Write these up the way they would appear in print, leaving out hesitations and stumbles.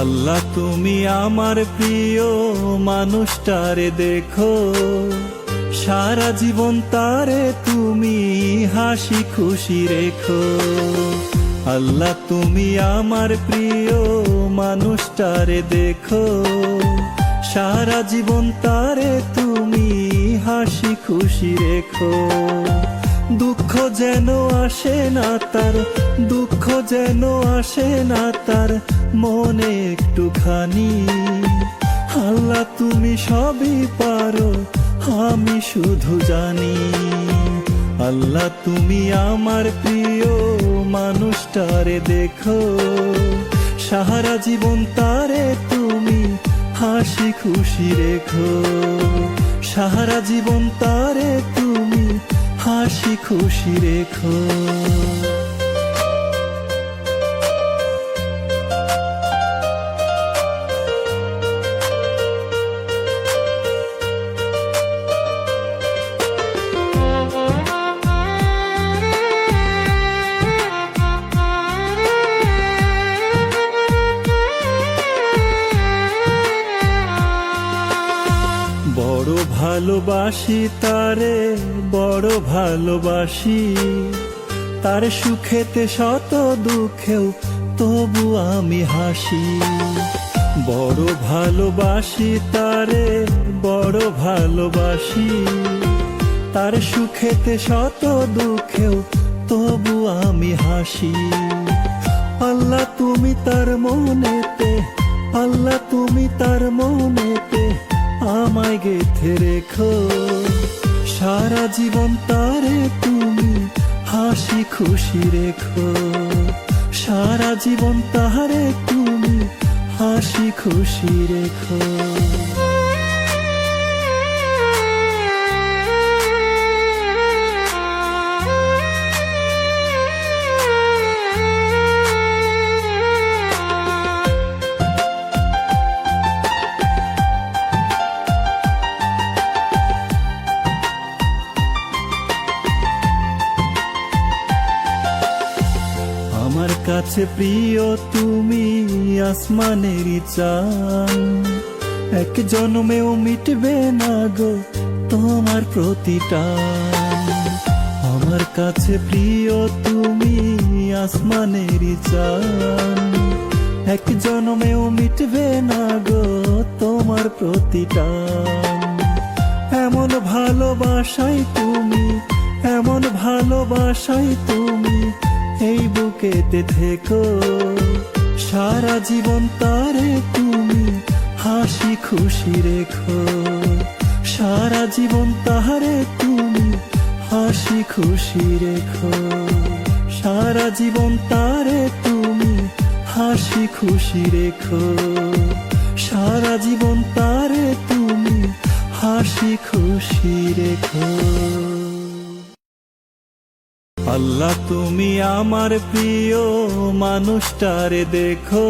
আল্লাহ তুমি আমার প্রিয় মানুষটারে দেখো, সারা জীবন তারে তুমি হাসি খুশি রেখো। আল্লাহ তুমি আমার প্রিয় মানুষটারে দেখো, সারা জীবন তারে তুমি হাসি খুশি রেখো। দুঃখ যেন আসে না তার, দুঃখ যেন আসে না তার মনে একটুখানি। আল্লাহ তুমি সবই পারো, আমি শুধু জানি। আল্লাহ তুমি আমার প্রিয় মানুষটারে দেখো, সারা জীবন তারে তুমি হাসি খুশি রেখো। সারা জীবন তারে তুমি হাসি খুশি রেখো। বড় ভালোবাসি তারে, বড় ভালোবাসি, তার সুখেতে শত দুঃখেও তবু আমি হাসি। বড় ভালোবাসি তারে, বড় ভালোবাসি, তার সুখেতে শত দুঃখেও তবু আমি হাসি। আল্লাহ তুমি তার মনেতে, আল্লাহ তুমি তার মনেতে আমায় গেঁথে রেখো। সারা জীবন তারে তুমি হাসি খুশি রেখো। সারা জীবন তারে তুমি হাসি খুশি রেখো। আমার কাছে প্রিয় তুমি আসমানেরই চাঁদ, এক জন্মেও মিটবে না গো তোমার প্রতিটান। আমার কাছে প্রিয় তুমি আসমানেরই চাঁদ, এক জন্মেও মিটবে না গো তোমার প্রতিটান। এমন ভালোবাসাই তুমি, এমন ভালোবাসাই তুমি এই বুকেতে থেকো। সারা জীবন তারে তুমি হাসি খুশি রেখো। সারা জীবন তারে তুমি হাসি খুশি রেখো। সারা জীবন তারে তুমি হাসি খুশি রেখো। সারা জীবন তারে তুমি হাসি খুশি রেখো। আল্লাহ তুমি আমার প্রিয় মানুষটারে দেখো,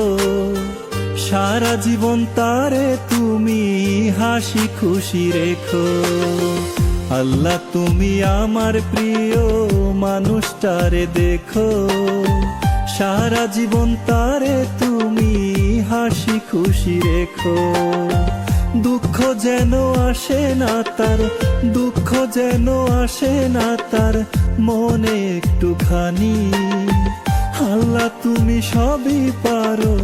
সারা জীবন তারে তুমি হাসি খুশি রেখো। আল্লাহ তুমি আমার প্রিয় মানুষটারে দেখো, সারা জীবন তারে তুমি হাসি খুশি রেখো। দুঃখ যেন আসে না তার, দুঃখ যেন আসে না তার মনে একটুখানি। আল্লাহ তুমি সবই পারো,